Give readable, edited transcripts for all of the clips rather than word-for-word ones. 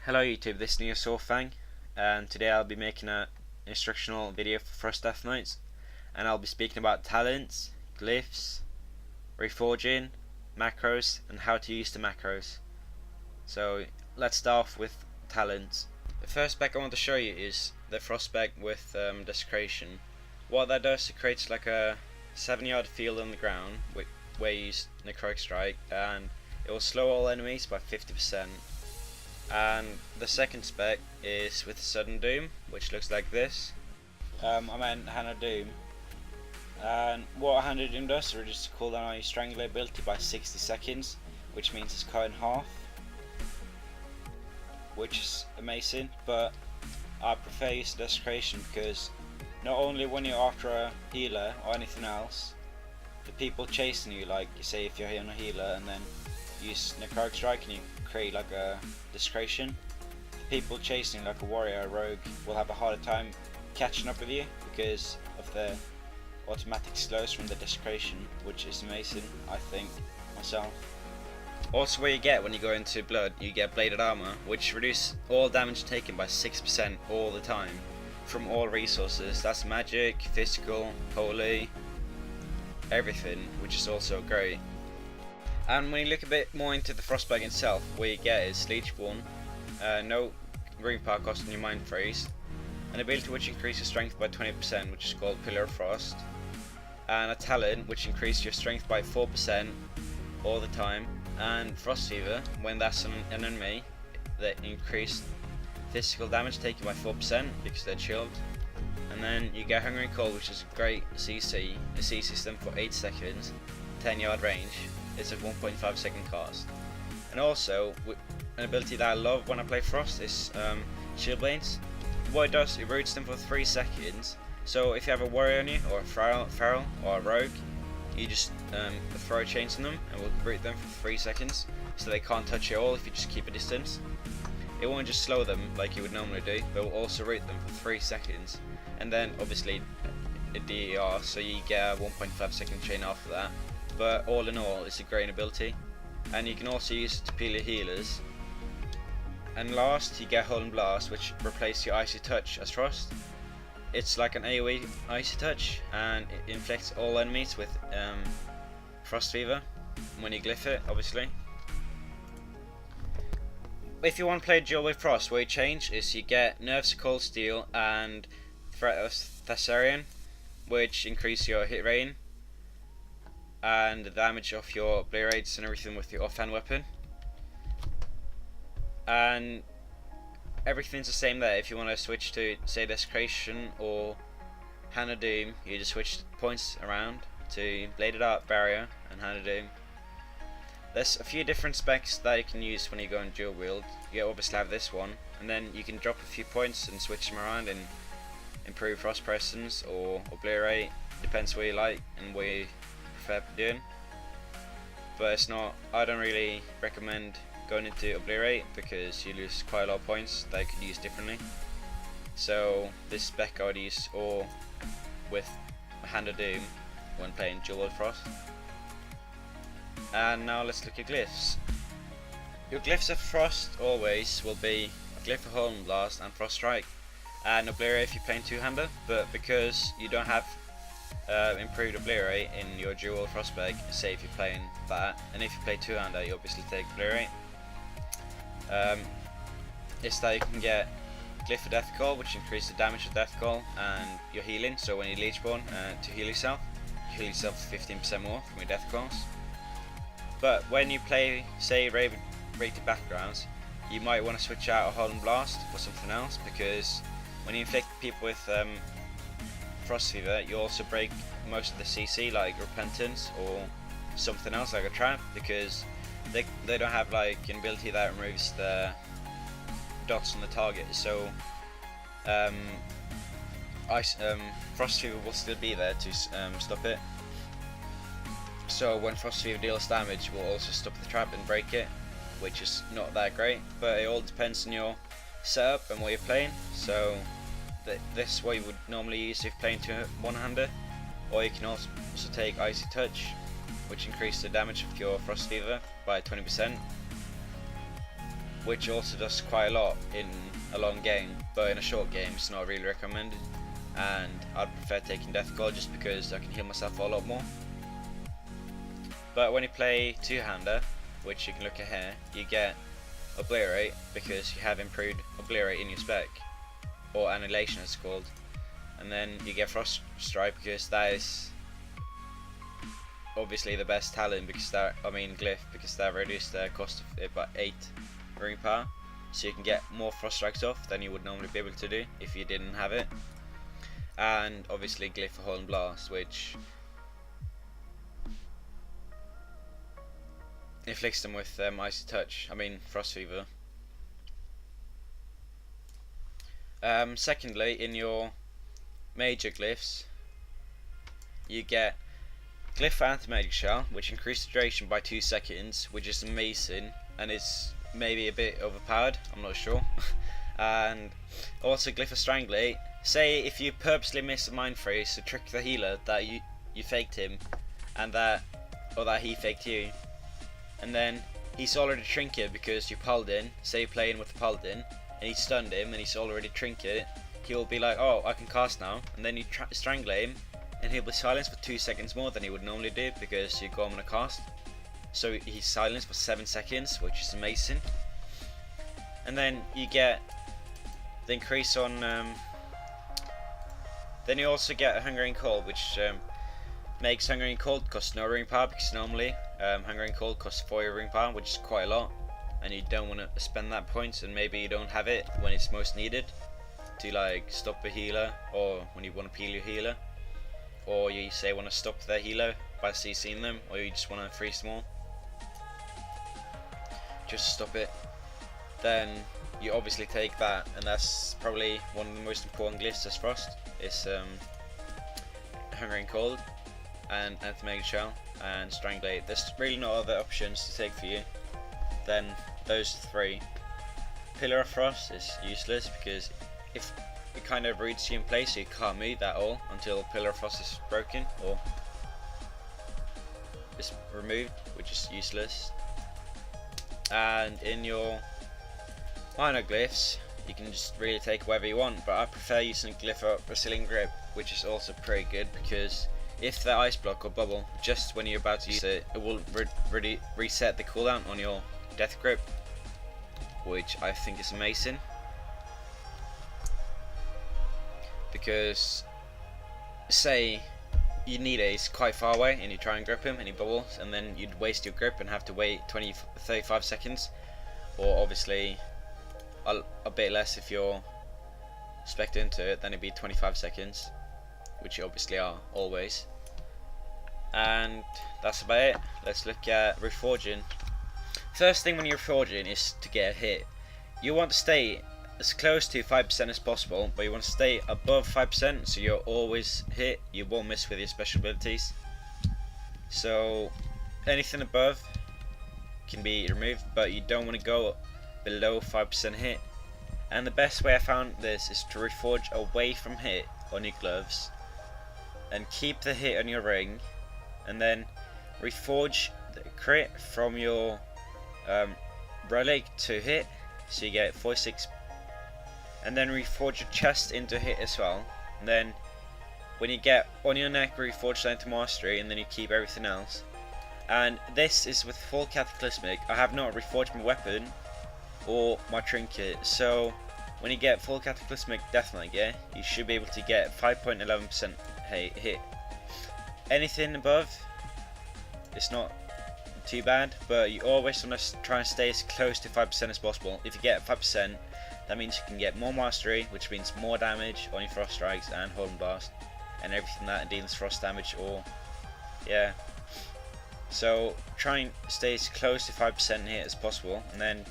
Hello YouTube, this is NeoSaurfang, and today I'll be making an instructional video for Frost Death Knights, and I'll be speaking about talents, glyphs, reforging, macros, and how to use the macros. So let's start off with talents. The first spec I want to show you is the Frost spec with Desecration. What that does, it creates like a 7-yard field on the ground where you use Necrotic Strike, and it will slow all enemies by 50%. And the second spec is with Sudden Doom, which looks like this. I meant Hand of Doom, and what Hand of Doom does is reduces the cooldown on your Strangulate ability by 60 seconds, which means it's cut in half, which is amazing. But I prefer using Desecration because not only when you're after a healer or anything else, the people chasing you, like you say if you're on a healer and then use Necrotic Strike and you create like a Desecration, the people chasing like a warrior or rogue will have a harder time catching up with you because of the automatic slows from the Desecration, which is amazing, I think, myself. Also, what you get when you go into blood, you get bladed armor, which reduces all damage taken by 6% all the time from all resources. That's magic, physical, holy, everything, which is also great. And when you look a bit more into the Frostbag itself, what you get is Lichborne, no rune power cost on your Mind Freeze, an ability which increases strength by 20%, which is called Pillar of Frost, and a talent which increases your strength by 4% all the time, and Frost Fever, when that's an enemy, that increase physical damage taken by 4% because they're chilled. And then you get Hungry and Cold, which is a great CC, a CC system for 8 seconds, 10-yard range. It's a 1.5 second cast. And also, an ability that I love when I play Frost is Shield Blades. What it does, it roots them for 3 seconds. So if you have a warrior on you, or a feral, or a rogue, you just throw chains on them and will root them for 3 seconds, so they can't touch you at all if you just keep a distance. It won't just slow them like you would normally do, but it will also root them for 3 seconds. And then obviously a DER, so you get a 1.5 second chain after that. But all in all, it's a great ability, and you can also use it to peel your healers. And last, you get Hold and Blast, which replaces your Icy Touch as Frost. It's like an AoE Icy Touch, and it inflicts all enemies with Frost Fever when you glyph it, obviously. If you want to play dual with Frost, what you change is you get Nerves of Cold Steel and Threat of Thessarian, which increase your hit rating and the damage of your obliterates and everything with your offhand weapon. And everything's the same there. If you want to switch to, say, Desecration or Hand of Doom, you just switch points around to Bladed Art, Barrier, and Hand of Doom. There's a few different specs that you can use when you go in dual wield. You obviously have this one, and then you can drop a few points and switch them around and improve Frost Presence or Obliterate. Depends what you like and what you prefer doing. But it's not, I don't really recommend going into Obliterate because you lose quite a lot of points that you could use differently. So this spec I would use or with Hand of Doom when playing dual wield Frost. And now let's look at glyphs. Your glyphs of Frost always will be a glyph of Hold and Blast and Frost Strike, and Obliterate if you're playing two-hander. But because you don't have improved Obliterate in your dual Frostbag, say if you're playing that, and if you play two-hander you obviously take Obliterate, it's that you can get Glyph of Death Coil, which increases the damage of Death Coil and your healing. So when you Lichborne to heal yourself 15% more from your Death Coils. But when you play, say, rated backgrounds, you might want to switch out a Hold and Blast for something else, because when you inflict people with Frost Fever, you also break most of the CC, like Repentance or something else like a Trap, because they don't have like an ability that removes the dots on the target. So Frost Fever will still be there to stop it. So when Frost Fever deals damage, we'll also stop the trap and break it, which is not that great, but it all depends on your setup and what you're playing. So this is what you would normally use if you're playing one-hander, or you can also take Icy Touch, which increases the damage of your Frost Fever by 20%. which also does quite a lot in a long game, but in a short game it's not really recommended, and I'd prefer taking Death Coil just because I can heal myself a lot more. But when you play two-hander, which you can look at here, you get Obliterate because you have improved Obliterate in your spec, or Annihilation as it's called, and then you get Frost Strike because that is obviously the best talent, because that, I mean Glyph, because that reduced the cost of it by 8 ring power, so you can get more Frost Strikes off than you would normally be able to do if you didn't have it. And obviously Glyph for Hold and Blast, which inflicts them with Icy Touch, I mean Frost Fever. Secondly, in your major glyphs, you get Glyph for Anti-Magic Shell, which increases the duration by 2 seconds, which is amazing, and it's maybe a bit overpowered, I'm not sure. And also Glyph for Strangulate. Say if you purposely miss a Mind Freeze to trick the healer that you faked him, and that he faked you, and then he's already trinket because you Paladin. Say you're playing with the Paladin and he stunned him and he's already trinket, he'll be like, oh, I can cast now, and then you Strangulate him and he'll be silenced for 2 seconds more than he would normally do because you got him on a cast. So he's silenced for 7 seconds, which is amazing. And then you get the increase on then you also get a Hungering Cold, which makes Hungering Cold cost no ring power, because normally Hungering Cold costs 4 ring power, which is quite a lot, and you don't want to spend that points, and maybe you don't have it when it's most needed to like stop a healer, or when you want to peel your healer, or you say want to stop their healer by CCing them, or you just want to freeze them all just to stop it. Then you obviously take that, and that's probably one of the most important glyphs as Frost. It's Hungering Cold and Anti-Magic Shell and Strangulate. There's really no other options to take for you than those 3. Pillar of Frost is useless because if it kind of roots you in place, so you can't move at all until Pillar of Frost is broken or is removed, which is useless. And in your minor glyphs, you can just really take whatever you want, but I prefer using Glyph for Brazilian Grip, which is also pretty good because if the ice block or bubble just when you're about to use it, it will reset the cooldown on your death grip, which I think is amazing. Because say you need it, he's quite far away and you try and grip him and he bubbles, and then you'd waste your grip and have to wait 35 seconds, or obviously a bit less if you're spec'd into it, then it'd be 25 seconds, which you obviously are always. And that's about it. Let's look at Reforging. First thing when you're Reforging is to get a hit. You want to stay as close to 5% as possible, but you want to stay above 5% so you're always hit, you won't miss with your special abilities. So anything above can be removed, but you don't want to go below 5% hit. And the best way I found this is to reforge away from hit on your gloves and keep the hit on your ring, and then reforge the crit from your relic to hit, so you get 46, and then reforge your chest into hit as well. And then when you get on your neck, reforge that into mastery, and then you keep everything else. And this is with full Cataclysmic. I have not reforged my weapon or my trinket, so when you get full Cataclysmic Deathknight gear, you should be able to get 5.11% hit. Anything above, it's not too bad, but you always want to try and stay as close to 5% as possible. If you get 5%, that means you can get more mastery, which means more damage on your frost strikes and hold and blast and everything that deals frost damage, or yeah. So try and stay as close to 5% hit as possible, and then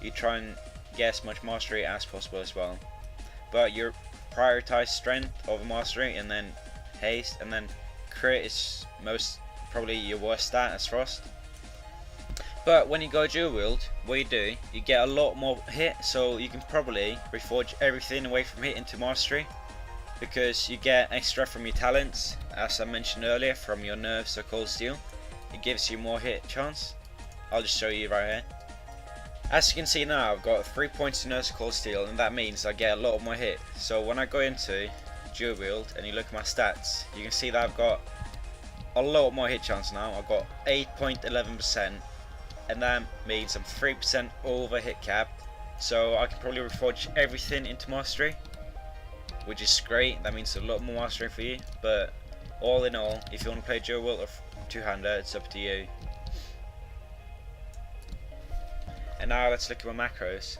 you try and get as much mastery as possible as well. But you prioritize strength over mastery, and then haste, and then crit is most probably your worst stat as frost. But when you go dual wield, what you do, you get a lot more hit, so you can probably reforge everything away from hit into mastery, because you get extra from your talents, as I mentioned earlier, from your nerves or cold steel. It gives you more hit chance. I'll just show you right here. As you can see now, I've got 3 points in Coil Steel, and that means I get a lot more hit. So when I go into dual wield and you look at my stats, you can see that I've got a lot more hit chance now. I've got 8.11%, and that means I'm 3% over hit cap. So I can probably reforge everything into mastery, which is great. That means a lot more mastery for you. But all in all, if you want to play dual wield or two-hander, it's up to you. And now let's look at my macros.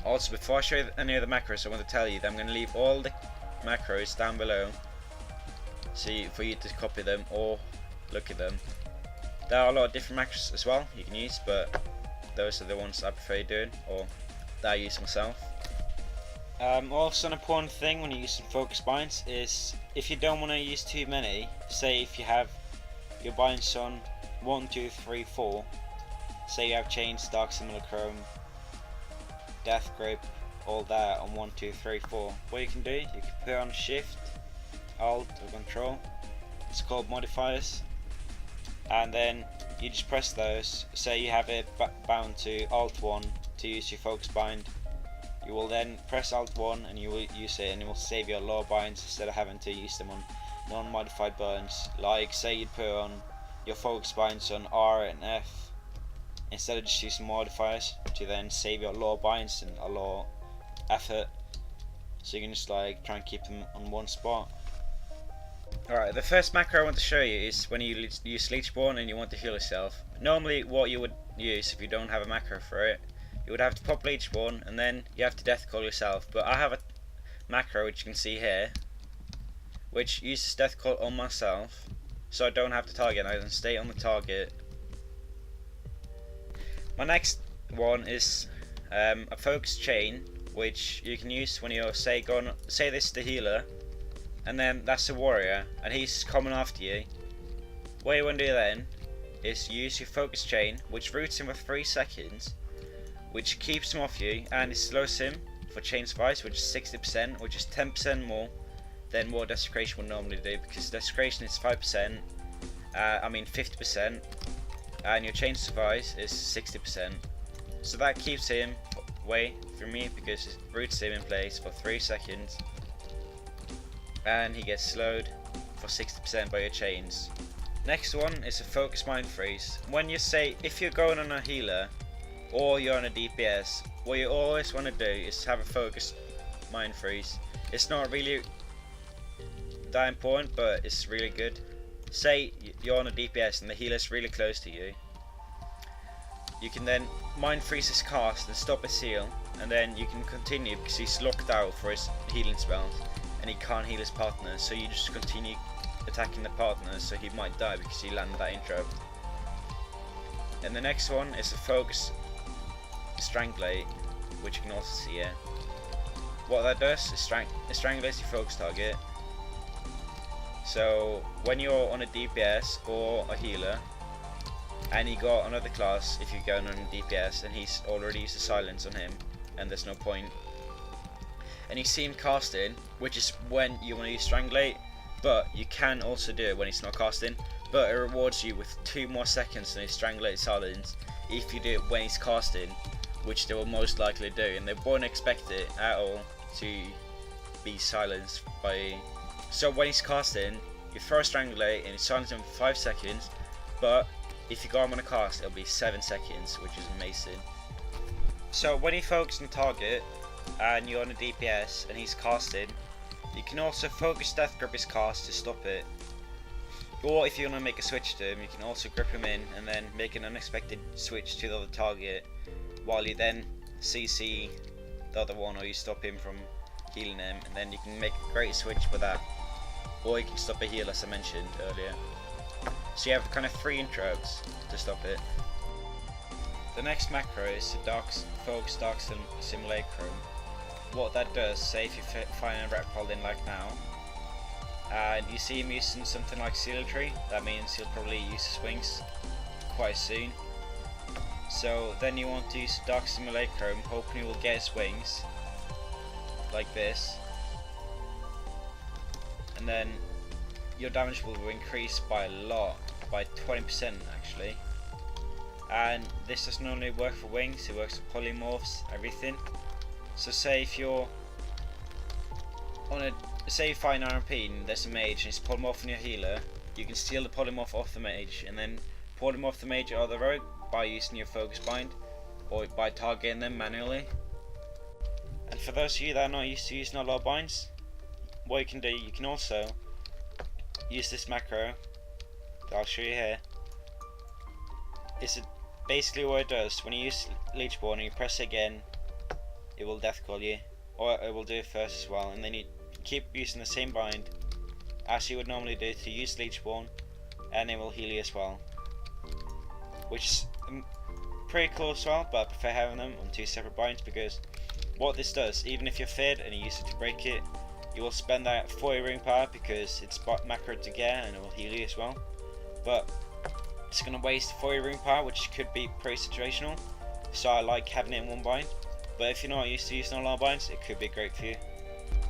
Also, before I show you any of the macros, I want to tell you that I'm going to leave all the macros down below, so for you to copy them or look at them. There are a lot of different macros as well you can use, but those are the ones I prefer doing, or that I use myself. Also, an important thing when you're using focus binds is if you don't want to use too many. Say if you have your binds on 1, 2, 3, 4. Say you have chains, dark simulacrum, death grip, all that on 1, 2, 3, 4. What you can do, you can put on shift, alt or control. It's called modifiers, and then you just press those. Say you have it bound to alt 1 to use your focus bind. You will then press alt 1 and you will use it, and it will save your lower binds instead of having to use them on non-modified burns. Like say you'd put on your focus binds on R and F, instead of just using modifiers to then save your lower binds and a lot of effort. So you can just like try and keep them on one spot. Alright, the first macro I want to show you is when you use Lichborne and you want to heal yourself. Normally what you would use if you don't have a macro for it, you would have to pop Lichborne and then you have to Death Coil yourself. But I have a macro which you can see here, which uses Death Coil on myself, so I don't have to target, I can stay on the target. My next one is a focus chain, which you can use when you're say this is the healer, and then that's the warrior, and he's coming after you. What you want to do then is use your focus chain, which roots him for 3 seconds, which keeps him off you, and it slows him for chain spice, which is 60%, which is 10% more than what desecration would normally do, because desecration is 5%. 50%. And your chain survives is 60%, so that keeps him away from me because it roots him in place for 3 seconds, and he gets slowed for 60% by your chains. Next one is a focus mind freeze. When you say if you're going on a healer or you're on a DPS, what you always want to do is have a focus mind freeze. It's not really that important, but it's really good. Say you're on a DPS and the healer's really close to you, you can then mind freeze his cast and stop his heal, and then you can continue because he's locked out for his healing spells and he can't heal his partner, so you just continue attacking the partner, so he might die because he landed that interrupt. And the next one is a focus Strangulate, which you can also see here. What that does is strangulates your focus target. So when you're on a DPS or a healer and you got another class, if you're going on a DPS and he's already used a silence on him and there's no point, and you see him casting, which is when you want to use Strangulate, but you can also do it when he's not casting, but it rewards you with 2 more seconds than his Strangulate silence if you do it when he's casting, which they will most likely do, and they won't expect it at all to be silenced by. So when he's casting, you throw a Strangulate and you silence him for 5 seconds, but if you got him on a cast, it'll be 7 seconds, which is amazing. So when you focus on target and you're on a DPS and he's casting, you can also focus Death Grip his cast to stop it. Or if you want to make a switch to him, you can also grip him in and then make an unexpected switch to the other target, while you then CC the other one, or you stop him from healing him, and then you can make a great switch with that. Or you can stop a heal, as I mentioned earlier. So you have kind of 3 intros to stop it. The next macro is the focus dark simulacrum. What that does, say if you find a reptile in like now, and you see him using something like Seal-Tree, that means he'll probably use his wings quite soon. So then you want to use Dark Simulacrum, hoping he will get his wings, like this, and then your damage will increase by a lot, by 20% actually. and this doesn't only work for wings, it works for polymorphs, everything. So say if you're on a, say you find an RP and there's a mage and it's polymorphing your healer, you can steal the polymorph off the mage and then polymorph the mage or the rogue by using your focus bind or by targeting them manually. And for those of you that are not used to using a lot of binds, what you can do, you can also use this macro that I'll show you here. Basically what it does, when you use Lichborne and you press it again, it will Death Coil you, or it will do it first as well, and then you keep using the same bind as you would normally do to use Lichborne, and it will heal you as well, which is pretty cool as well. But I prefer having them on two separate binds, because what this does, even if you're fed and you use it to break it, you will spend that 40 ring power because it's macro to get and it will heal you as well, but it's going to waste 40 ring power, which could be pretty situational, so I like having it in one bind. But if you're not used to using a lot of binds, it could be great for you.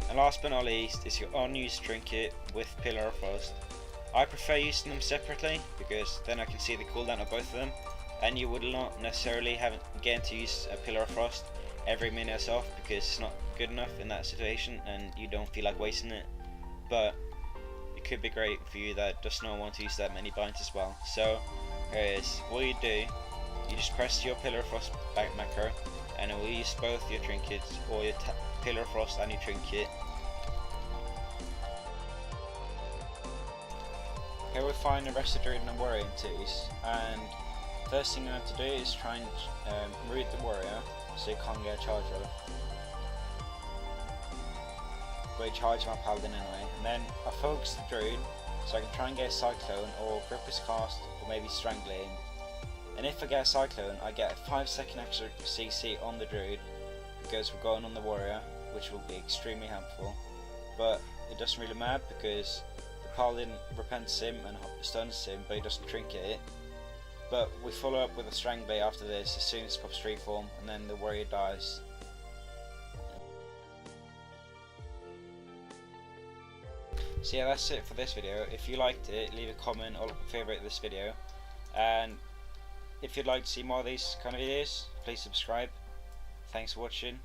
And last but not least is your unused trinket with Pillar of Frost. I prefer using them separately because then I can see the cooldown of both of them, and you would not necessarily get to use a Pillar of Frost every minute or so because it's not good enough in that situation and you don't feel like wasting it. But it could be great for you that does not want to use that many binds as well. So here it is. What you do, you just press your Pillar of Frost back macro and it will use both your trinkets, or your Pillar of Frost and your trinket. Okay, we'll find the rest of the druid and the warrior in twos, and first thing you have to do is try and root the warrior so you can't get a charge off. But you charge my paladin anyway, and then I focus the druid so I can try and get a cyclone or grip his cast or maybe Strangulate. And if I get a cyclone, I get a 5-second extra CC on the druid because we're going on the warrior, which will be extremely helpful. But it doesn't really matter because the paladin repents him and stuns him, but he doesn't trinket it. But we follow up with a Strangulate after this as soon as it pops street form, and then the warrior dies. So yeah, that's it for this video. If you liked it, leave a comment or favourite this video, and if you'd like to see more of these kind of videos, please subscribe. Thanks for watching.